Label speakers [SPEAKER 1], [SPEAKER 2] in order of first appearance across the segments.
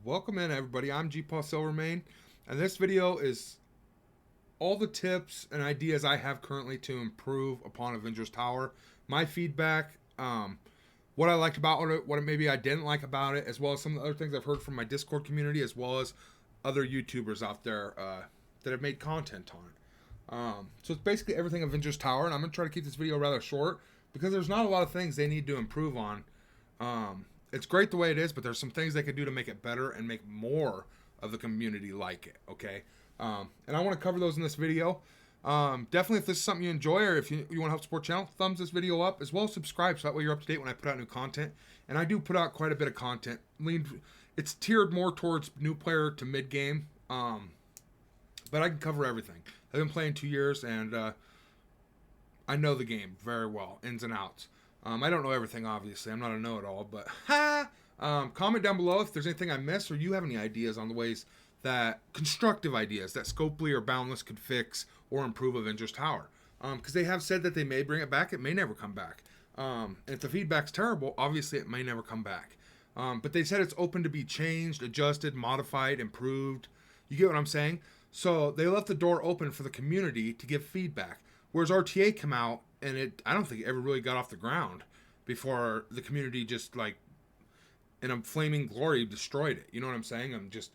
[SPEAKER 1] Welcome in everybody. I'm GpaSilverMane, and this video is all the tips and ideas I have currently to improve upon Avengers Tower. My feedback, what I liked about it, what maybe I didn't like about it, as well as some of the other things I've heard from my Discord community, as well as other YouTubers out there that have made content on it. So it's basically everything Avengers Tower, and I'm going to try to keep this video rather short because there's not a lot of things they need to improve on. It's great the way it is, but there's some things they could do to make it better and make more of the community like it, okay? And I want to cover those in this video. Definitely, if this is something you enjoy or if you want to help support the channel, thumbs this video up, as well as subscribe so that way you're up to date when I put out new content. And I do put out quite a bit of content. It's tiered more towards new player to mid-game, but I can cover everything. I've been playing 2 years, and I know the game very well, ins and outs. I don't know everything, obviously. I'm not a know-it-all, but comment down below if there's anything I missed or you have any ideas on the ways that constructive ideas that Scopely or Boundless could fix or improve Avengers Tower. Because they have said that they may bring it back. It may never come back. And if the feedback's terrible, obviously it may never come back. But they said it's open to be changed, adjusted, modified, improved. You get what I'm saying? So they left the door open for the community to give feedback. Whereas RTA came out, and I don't think it ever really got off the ground before the community just, like, in a flaming glory, destroyed it. You know what I'm saying? I'm just,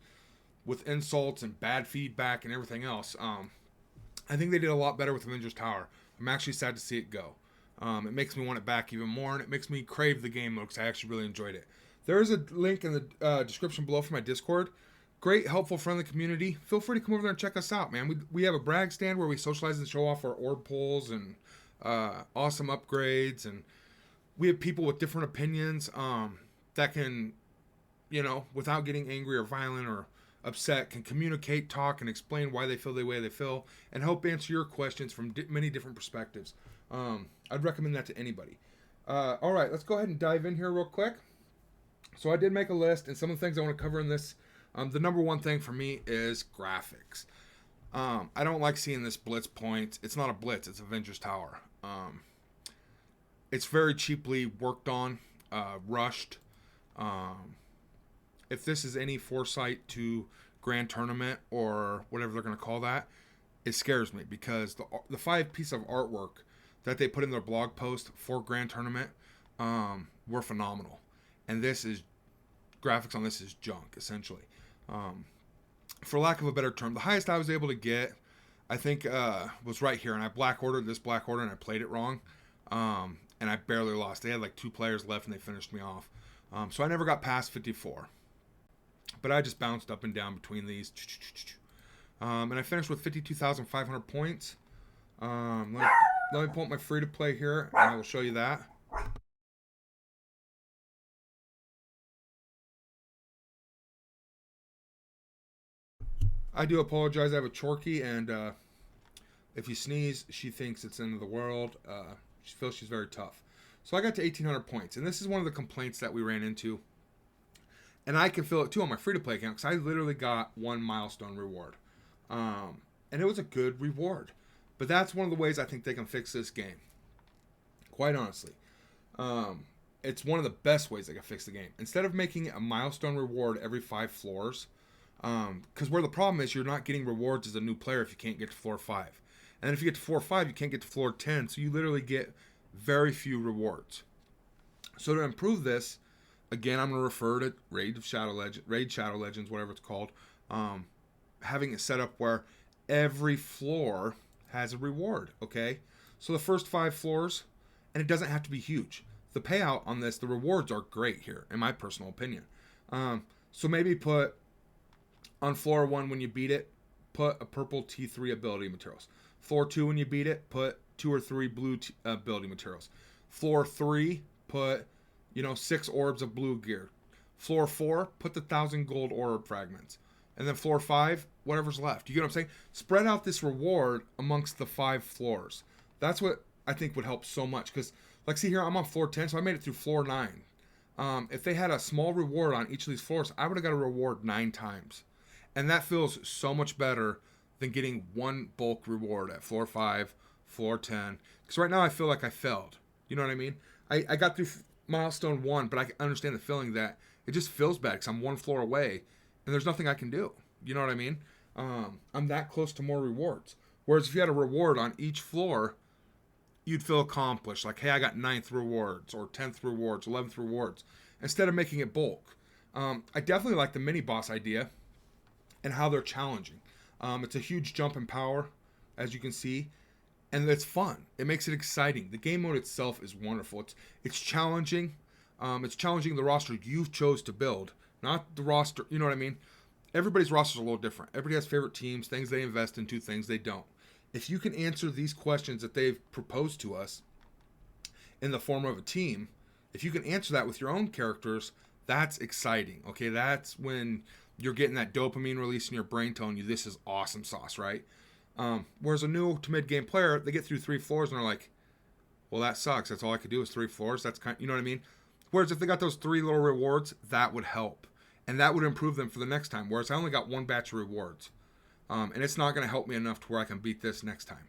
[SPEAKER 1] with insults and bad feedback and everything else. I think they did a lot better with Avengers Tower. I'm actually sad to see it go. It makes me want it back even more, and it makes me crave the game mode because I actually really enjoyed it. There is a link in the description below for my Discord. Great, helpful, friendly community. Feel free to come over there and check us out, man. We have a brag stand where we socialize and show off our orb pulls and awesome upgrades, and we have people with different opinions that can, without getting angry or violent or upset, can communicate, talk, and explain why they feel the way they feel, and help answer your questions from many different perspectives. I'd recommend that to anybody. All right, let's go ahead and dive in here real quick. So I did make a list, and some of the things I want to cover in this. The number one thing for me is graphics. I don't like seeing this blitz points. It's not a blitz. It's Avengers Tower. It's very cheaply worked on, rushed. If this is any foresight to Grand Tournament or whatever they're going to call that, it scares me because the 5 pieces of artwork that they put in their blog post for Grand Tournament were phenomenal. And graphics on this is junk, essentially. For lack of a better term, the highest I was able to get, I think, was right here. And I black ordered and I played it wrong. And I barely lost. They had like 2 players left and they finished me off. So I never got past 54. But I just bounced up and down between these. And I finished with 52,500 points. Let me pull up my free to play here and I will show you that. I do apologize. I have a Chorky, and if you sneeze, she thinks it's the end of the world. She feels she's very tough. So I got to 1,800 points, and this is one of the complaints that we ran into. And I can feel it, too, on my free-to-play account, because I literally got 1 milestone reward. And it was a good reward. But that's one of the ways I think they can fix this game. Quite honestly. It's one of the best ways they can fix the game. Instead of making a milestone reward every 5 floors... because where the problem is, you're not getting rewards as a new player if you can't get to floor 5. And then if you get to floor 5, you can't get to floor 10, so you literally get very few rewards. So to improve this, again, I'm going to refer to Raid Shadow Legends, whatever it's called, having it set up where every floor has a reward, okay? So the first 5 floors, and it doesn't have to be huge. The payout on this, the rewards are great here, in my personal opinion. So maybe put... on floor 1, when you beat it, put a purple T3 ability materials. Floor 2, when you beat it, put 2 or 3 blue ability materials. Floor 3, put, 6 orbs of blue gear. Floor 4, put the 1,000 gold orb fragments. And then floor 5, whatever's left. You get what I'm saying? Spread out this reward amongst the 5 floors. That's what I think would help so much. Because, like, see here, I'm on floor 10, so I made it through floor 9. If they had a small reward on each of these floors, I would have got a reward 9 times. And that feels so much better than getting one bulk reward at floor 5, floor 10. Because right now I feel like I failed. You know what I mean? I got through milestone 1, but I understand the feeling that it just feels bad because I'm one floor away and there's nothing I can do. You know what I mean? I'm that close to more rewards. Whereas if you had a reward on each floor, you'd feel accomplished. Like, hey, I got 9th rewards or 10th rewards, 11th rewards, instead of making it bulk. I definitely like the mini boss idea and how they're challenging. It's a huge jump in power, as you can see, and it's fun. It makes it exciting. The game mode itself is wonderful. It's challenging. It's challenging the roster you chose to build, not the roster. You know what I mean? Everybody's roster is a little different. Everybody has favorite teams, things they invest into, things they don't. If you can answer these questions that they've proposed to us in the form of a team, if you can answer that with your own characters, that's exciting. Okay, that's when you're getting that dopamine release in your brain telling you this is awesome sauce, right? Whereas a new to mid-game player, they get through 3 floors and they're like, well, that sucks. That's all I could do is 3 floors. That's kind, you know what I mean? Whereas if they got those 3 little rewards, that would help. And that would improve them for the next time. Whereas I only got 1 batch of rewards. And it's not going to help me enough to where I can beat this next time.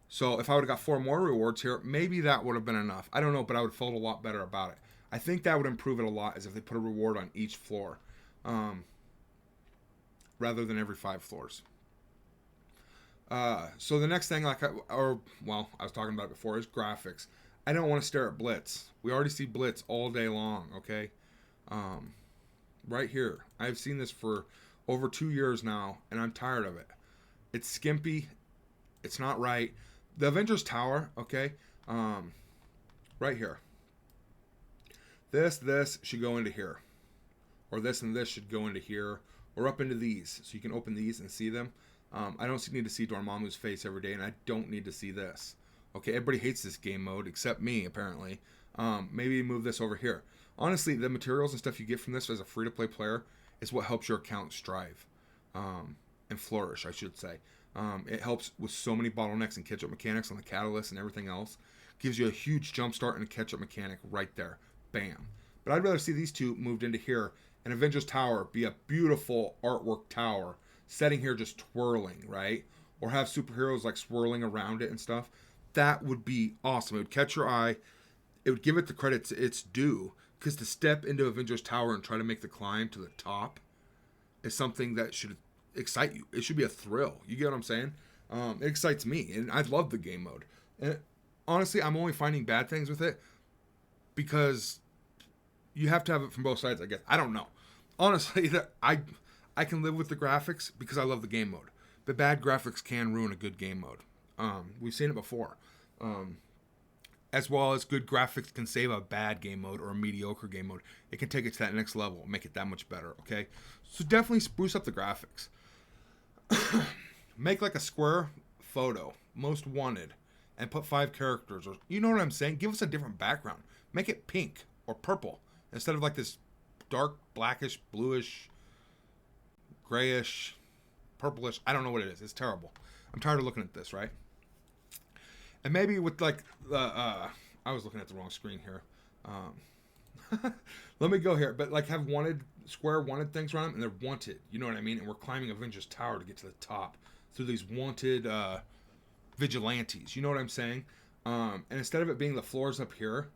[SPEAKER 1] So if I would have got 4 more rewards here, maybe that would have been enough. I don't know, but I would have felt a lot better about it. I think that would improve it a lot, as if they put a reward on each floor. Rather than every 5 floors. So the next thing, I was talking about it before, is graphics. I don't want to stare at Blitz. We already see Blitz all day long, okay? Right here. I've seen this for over 2 years now, and I'm tired of it. It's skimpy. It's not right. The Avengers Tower, okay? Right here. This should go into here. Or this and this should go into here. Or up into these. So you can open these and see them. I don't need to see Dormammu's face every day, and I don't need to see this. Okay, everybody hates this game mode, except me, apparently. Maybe move this over here. Honestly, the materials and stuff you get from this as a free-to-play player is what helps your account strive. And flourish, I should say. It helps with so many bottlenecks and catch-up mechanics on the catalyst and everything else. Gives you a huge jump start and a catch-up mechanic right there. Bam. But I'd rather see these two moved into here, and Avengers Tower be a beautiful artwork tower, setting here just twirling, right? Or have superheroes like swirling around it and stuff. That would be awesome. It would catch your eye. It would give it the credits it's due. Because to step into Avengers Tower and try to make the climb to the top is something that should excite you. It should be a thrill. You get what I'm saying? It excites me. And I love the game mode. And honestly, I'm only finding bad things with it because you have to have it from both sides, I guess. I don't know. Honestly, I can live with the graphics because I love the game mode. But bad graphics can ruin a good game mode. We've seen it before. As well as good graphics can save a bad game mode or a mediocre game mode. It can take it to that next level, make it that much better, okay? So definitely spruce up the graphics. Make like a square photo, most wanted, and put 5 characters. Or you know what I'm saying? Give us a different background. Make it pink or purple instead of like this dark blackish, bluish, grayish, purplish. I don't know what it is. It's terrible. I'm tired of looking at this, right? And maybe with like I was looking at the wrong screen here. Let me go here. But like have square wanted things around them, and they're wanted. You know what I mean? And we're climbing Avengers Tower to get to the top through these wanted vigilantes. You know what I'm saying? And instead of it being the floors up here,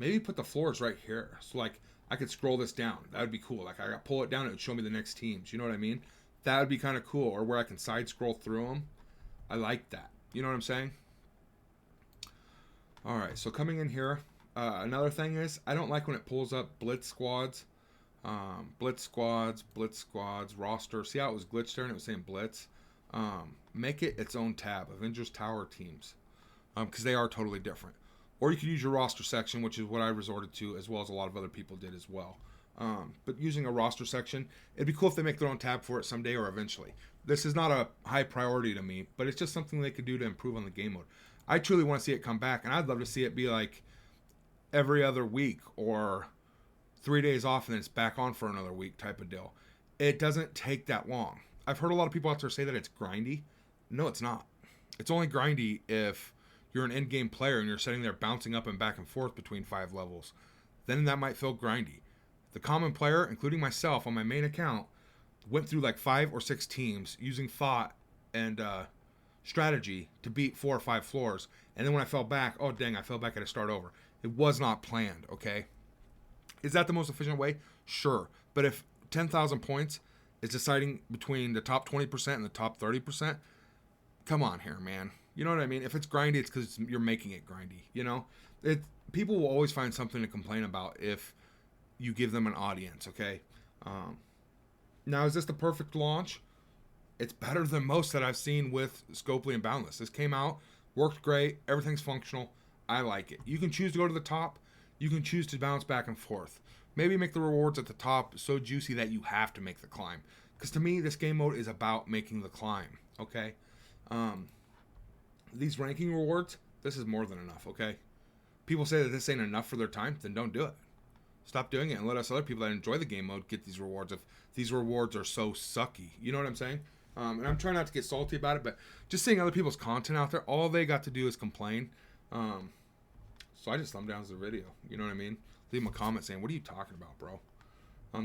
[SPEAKER 1] maybe put the floors right here. So like I could scroll this down. That would be cool. Like I could pull it down, it would show me the next teams. You know what I mean? That would be kind of cool. Or where I can side scroll through them. I like that. You know what I'm saying? Alright, so coming in here, another thing is, I don't like when it pulls up Blitz squads, roster. See how it was glitched there and it was saying Blitz? Make it its own tab, Avengers Tower teams, because they are totally different. Or you could use your roster section, which is what I resorted to, as well as a lot of other people did as well. But using a roster section, it'd be cool if they make their own tab for it someday or eventually. This is not a high priority to me, but it's just something they could do to improve on the game mode. I truly want to see it come back, and I'd love to see it be like every other week or 3 days off and then it's back on for another week type of deal. It doesn't take that long. I've heard a lot of people out there say that it's grindy. No, it's not. It's only grindy if you're an end-game player and you're sitting there bouncing up and back and forth between 5 levels. Then that might feel grindy. The common player, including myself on my main account, went through like 5 or 6 teams using thought and strategy to beat 4 or 5 floors, and then when I fell back, oh dang, I fell back, at a start over. It was not planned, okay? Is that the most efficient way? Sure. But if 10,000 points is deciding between the top 20% and the top 30%, come on here, man. You know what I mean? If it's grindy, it's because you're making it grindy. You know, people will always find something to complain about if you give them an audience. Okay. Now, is this the perfect launch? It's better than most that I've seen with Scopely and Boundless. This came out, worked great, everything's functional. I like it. You can choose to go to the top. You can choose to bounce back and forth. Maybe make the rewards at the top so juicy that you have to make the climb. Because to me, this game mode is about making the climb. Okay. These ranking rewards, this is more than enough. Okay. People say that this ain't enough for their time, then don't do it. Stop doing it and let us other people that enjoy the game mode get these rewards if these rewards are so sucky. You know what I'm saying? And I'm trying not to get salty about it, but just seeing other people's content out there, all they got to do is complain. So I just thumb down the video. You know what I mean? Leave them a comment saying, what are you talking about, bro?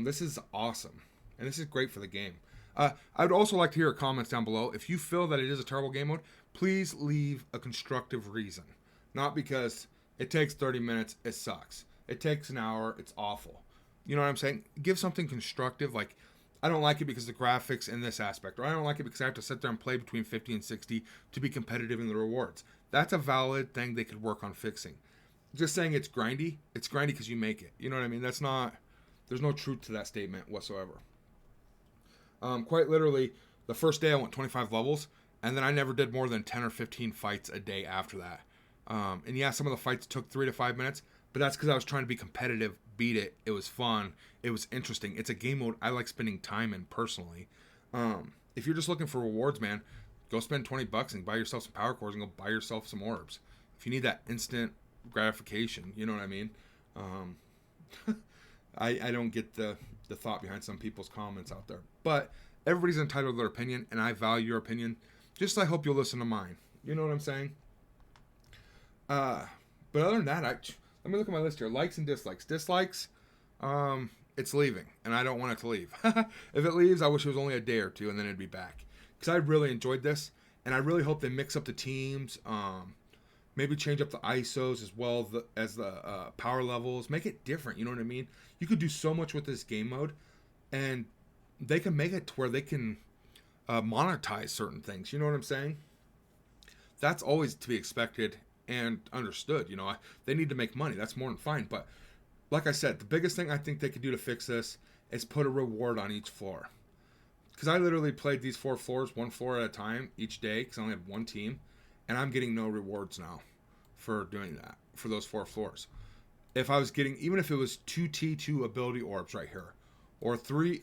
[SPEAKER 1] This is awesome. And this is great for the game. I would also like to hear comments down below. If you feel that it is a terrible game mode, please leave a constructive reason. Not because it takes 30 minutes, it sucks. It takes an hour, it's awful. You know what I'm saying? Give something constructive, like, I don't like it because of the graphics in this aspect, or I don't like it because I have to sit there and play between 50 and 60 to be competitive in the rewards. That's a valid thing they could work on fixing. Just saying it's grindy because you make it. You know what I mean? There's no truth to that statement whatsoever. Quite literally, the first day I went 25 levels, and then I never did more than 10 or 15 fights a day after that. And yeah, some of the fights took 3 to 5 minutes, but that's because I was trying to be competitive, beat it. It was fun. It was interesting. It's a game mode I like spending time in personally. If you're just looking for rewards, man, go spend $20 and buy yourself some power cores and go buy yourself some orbs. If you need that instant gratification, you know what I mean? I don't get the thought behind some people's comments out there. But everybody's entitled to their opinion, and I value your opinion. Just I hope you'll listen to mine. You know what I'm saying? But other than that, let me look at my list here. Likes and dislikes. Dislikes, it's leaving, and I don't want it to leave. If it leaves, I wish it was only a day or two, and then it'd be back. Because I really enjoyed this, and I really hope they mix up the teams. Maybe change up the ISOs as well as the power levels. Make it different, you know what I mean? You could do so much with this game mode, and they can make it to where they can monetize certain things. You know what I'm saying? That's always to be expected and understood. You know, they need to make money. That's more than fine. But like I said, the biggest thing I think they could do to fix this is put a reward on each floor. Because I literally played these 4 floors, 1 floor at a time each day, because I only had one team. And I'm getting no rewards now for doing that, for those 4 floors. If I was getting, even if it was 2 T2 ability orbs right here, or 2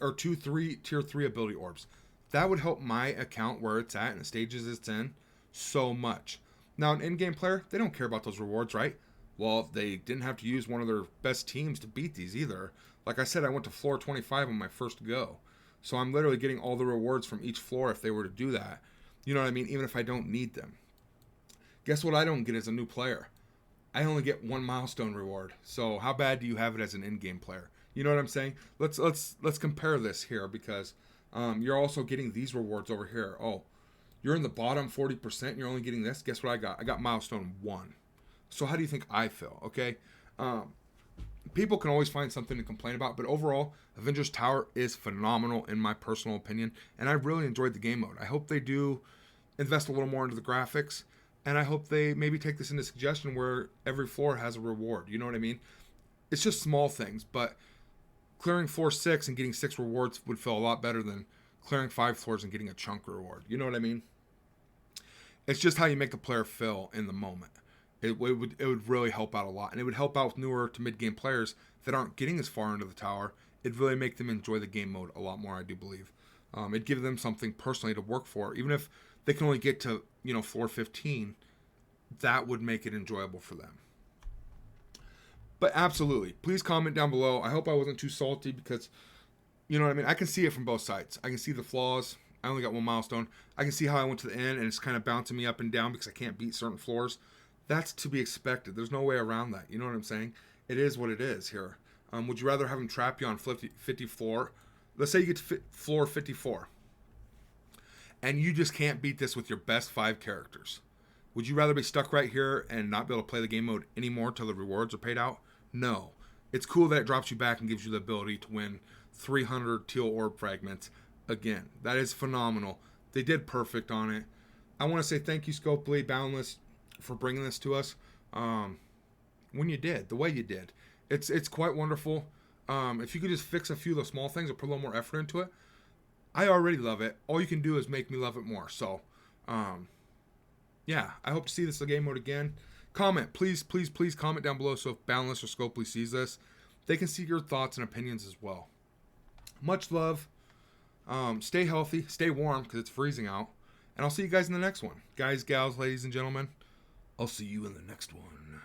[SPEAKER 1] tier 3 ability orbs, that would help my account where it's at and the stages it's in so much. Now, an in-game player, they don't care about those rewards, right? Well, they didn't have to use one of their best teams to beat these either. Like I said, I went to floor 25 on my first go. So I'm literally getting all the rewards from each floor if they were to do that. You know what I mean? Even if I don't need them. Guess what I don't get as a new player? I only get 1 milestone reward. So how bad do you have it as an in-game player? You know what I'm saying? Let's compare this here, because you're also getting these rewards over here. Oh, you're in the bottom 40% and you're only getting this. Guess what I got? I got milestone 1. So how do you think I feel? Okay. People can always find something to complain about, but overall, Avengers Tower is phenomenal in my personal opinion, and I really enjoyed the game mode. I hope they do invest a little more into the graphics, and I hope they maybe take this into suggestion where every floor has a reward. You know what I mean? It's just small things, but clearing floor 6 and getting 6 rewards would feel a lot better than clearing 5 floors and getting a chunk reward. You know what I mean? It's just how you make the player feel in the moment. It would really help out a lot. And it would help out with newer to mid-game players that aren't getting as far into the tower. It'd really make them enjoy the game mode a lot more, I do believe. It'd give them something personally to work for. Even if they can only get to, floor 15, that would make it enjoyable for them. But absolutely, please comment down below. I hope I wasn't too salty because, you know what I mean? I can see it from both sides. I can see the flaws. I only got 1 milestone. I can see how I went to the end and it's kind of bouncing me up and down because I can't beat certain floors. That's to be expected. There's no way around that. You know what I'm saying? It is what it is here. Would you rather have them trap you on 54? Let's say you get to floor 54. And you just can't beat this with your best 5 characters. Would you rather be stuck right here and not be able to play the game mode anymore till the rewards are paid out? No. it's cool that it drops you back and gives you the ability to win 300 teal orb fragments again. That is phenomenal. They did perfect on it. I want to say thank you, Scopely, Boundless, for bringing this to us. When you did, the way you did, it's quite wonderful. If you could just fix a few of the small things or put a little more effort into it, I already love it. All you can do is make me love it more. So, yeah, I hope to see this in game mode again. Comment, please comment down below so if Boundless or Scopely sees this, they can see your thoughts and opinions as well. Much love. Stay healthy, stay warm because it's freezing out. And I'll see you guys in the next one. Guys, gals, ladies, and gentlemen, I'll see you in the next one.